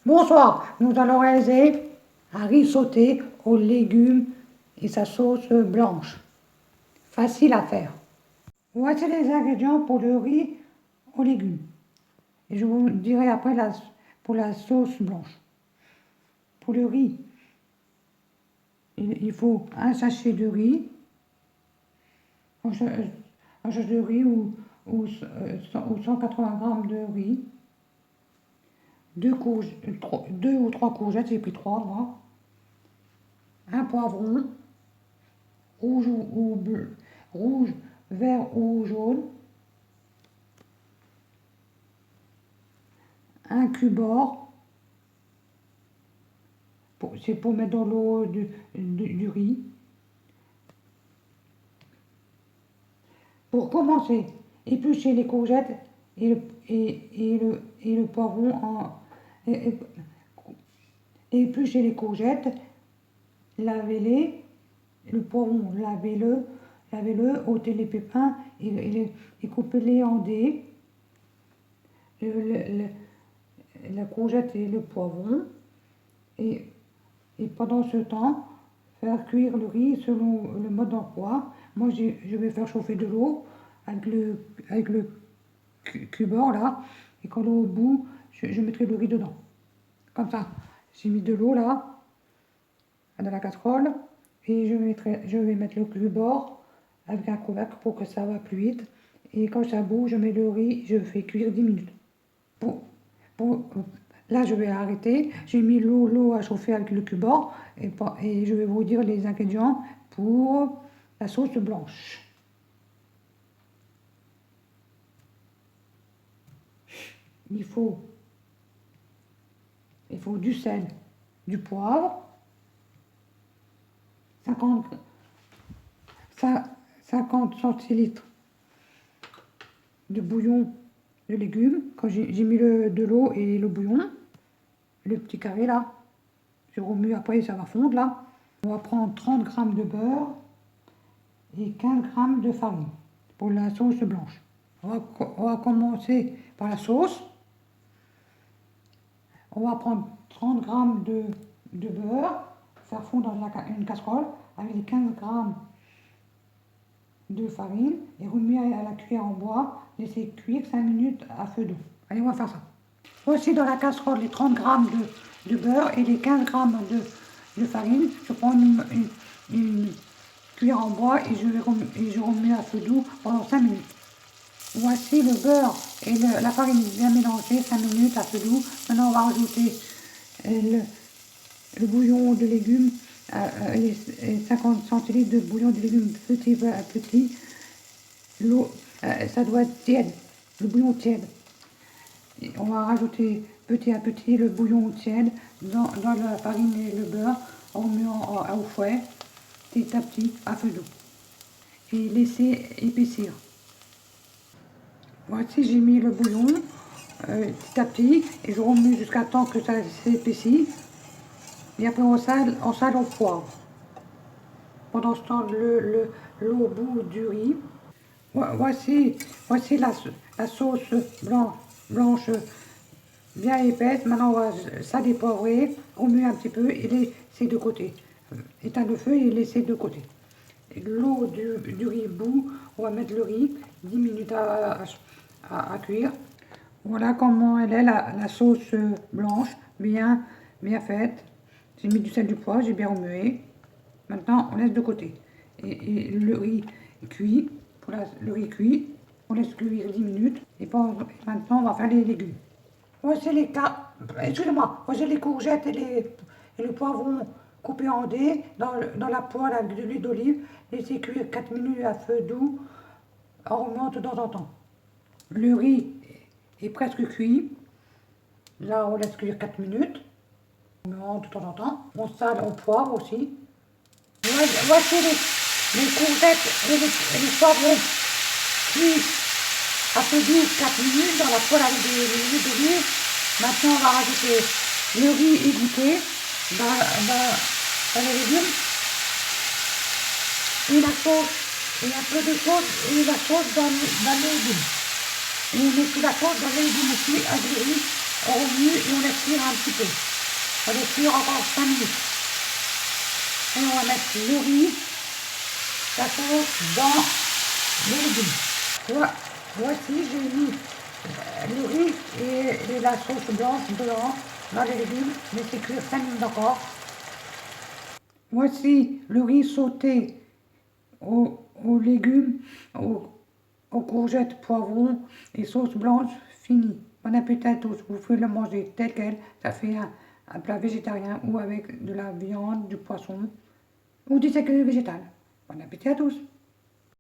Bonsoir, nous allons réaliser un riz sauté aux légumes et sa sauce blanche. Facile à faire. Voici les ingrédients pour le riz aux légumes. Et je vous dirai après pour la sauce blanche. Pour le riz, il faut un sachet de riz, un sachet de riz ou 180 grammes de riz, deux ou trois courgettes, j'ai pris trois moi, un poivron, rouge ou bleu, rouge, vert ou jaune, un cubord, c'est pour mettre dans l'eau du riz. Pour commencer, éplucher les courgettes et le poivron épluchez les courgettes, lavez-les, le poivron, lavez-le, ôtez les pépins et coupez-les en dés. La courgette et le poivron. Et pendant ce temps, faire cuire le riz selon le mode d'emploi. Moi, je vais faire chauffer de l'eau avec le cubord là. Et quand l'eau est au bout, je mettrai le riz dedans. Comme ça. J'ai mis de l'eau là, dans la casserole. Et je vais mettre le cubord avec un couvercle pour que ça va plus vite. Et quand ça bout, je mets le riz, je fais cuire 10 minutes. Là, je vais arrêter. J'ai mis l'eau à chauffer avec le cubord et je vais vous dire les ingrédients pour la sauce blanche. Il faut du sel, du poivre, 50 centilitres de bouillon de légumes. Quand j'ai mis de l'eau et le bouillon, le petit carré là, je remue après, ça va fondre là. On va prendre 30 g de beurre et 15 g de farine pour la sauce blanche. On va commencer par la sauce. On va prendre 30 g de beurre, faire fondre dans une casserole avec les 15 g de farine et remuer à la cuillère en bois, laisser cuire 5 minutes à feu doux. Allez, on va faire ça. Voici dans la casserole les 30 g de beurre et les 15 g de farine. Je prends une cuillère en bois et je remets à feu doux pendant 5 minutes. Voici le beurre et la farine bien mélangée, 5 minutes à feu doux. Maintenant, on va rajouter le bouillon de légumes, les 50 centilitres de bouillon de légumes petit à petit. L'eau, ça doit être tiède, le bouillon tiède. Et on va rajouter petit à petit le bouillon tiède dans la farine et le beurre, en remuant au fouet, petit à petit, à feu doux. Et laisser épaissir. Voici, j'ai mis le bouillon petit à petit et je remue jusqu'à temps que ça s'épaissit. Et après, on sale au poivre. Pendant ce temps, l'eau au bout du riz. Voici la sauce blanche bien épaisse. Maintenant, on va saler, poivrer, remuer un petit peu et laisser de côté. Éteindre le feu et laisser de côté. L'eau du riz bout, on va mettre le riz, 10 minutes à cuire. Voilà comment elle est, la sauce blanche, bien faite. J'ai mis du sel, du poivre, j'ai bien remué. Maintenant, on laisse de côté. Et le riz cuit. Le riz cuit, on laisse cuire 10 minutes. Et maintenant, on va faire les légumes. Voici voici les courgettes et le poivron coupés en dés dans la poêle avec de l'huile d'olive. Laissez cuire 4 minutes à feu doux, en remuant de temps en temps. Le riz est presque cuit. Là, on laisse cuire 4 minutes. On remuant de temps en temps. On sale, on poivre aussi. Voici les courgettes et les poivrons cuits à feu doux 4 minutes dans la poêle avec de l'huile d'olive. Maintenant, on va rajouter le riz égoutté dans les légumes. Et la sauce, et un peu de sauce, et la sauce dans les légumes. Et on met toute la sauce dans les légumes aussi, avec le riz, on remue et on laisse cuire un petit peu. On va les cuire encore 5 minutes. Et on va mettre le riz, la sauce dans les légumes. Voici, j'ai mis le riz et la sauce blanche dedans, dans les légumes, laissez cuire 5 minutes encore. Voici le riz sauté aux légumes, aux courgettes, poivrons et sauce blanche fini. Bon appétit à tous, vous pouvez le manger tel quel, ça fait un plat végétarien ou avec de la viande, du poisson ou du sucre végétal. Bon appétit à tous.